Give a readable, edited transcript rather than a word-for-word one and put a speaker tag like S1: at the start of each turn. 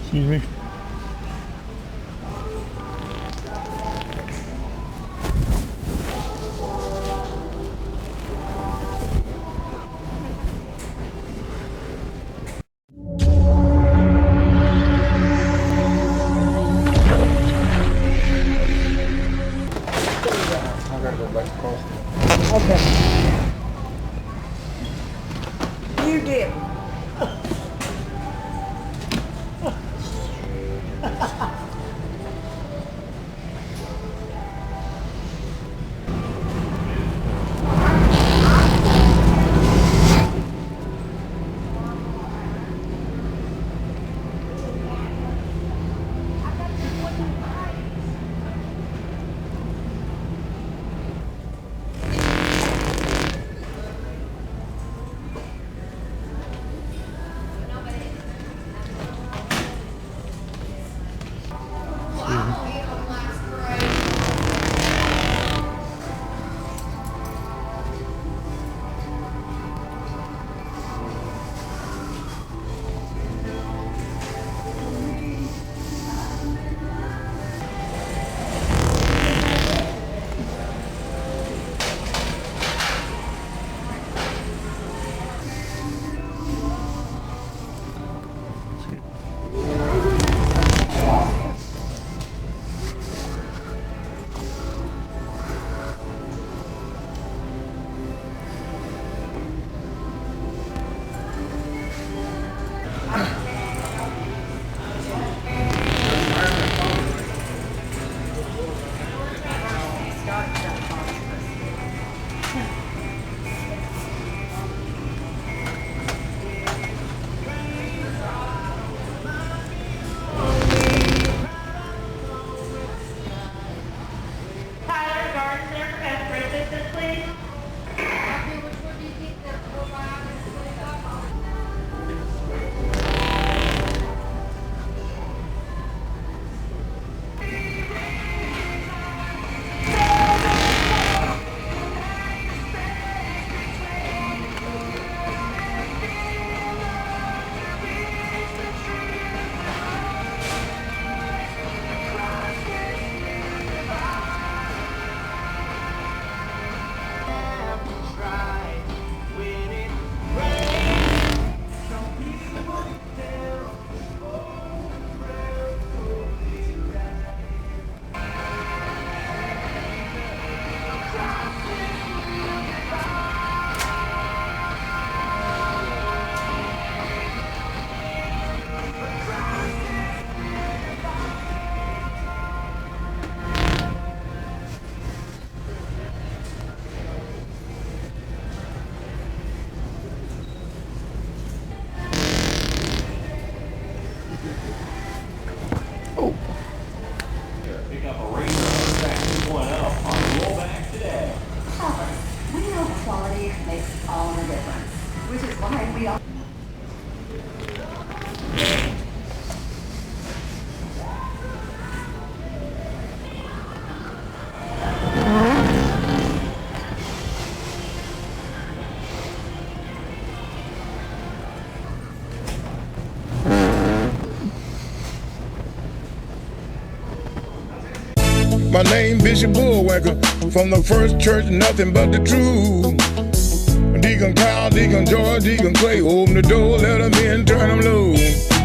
S1: Excuse me.
S2: I gotta go back across.
S3: Okay. You did.
S4: Tyler Gardner as assistant, please.
S5: Pick up a Razor back 2.0 on rollback today.
S6: We know quality makes all the difference, which is why we all.
S7: My name Bishop Bullwhacker, from the first church, nothing but the truth. Deacon Kyle, Deacon George, Deacon Clay, open the door, let them in, turn them loose.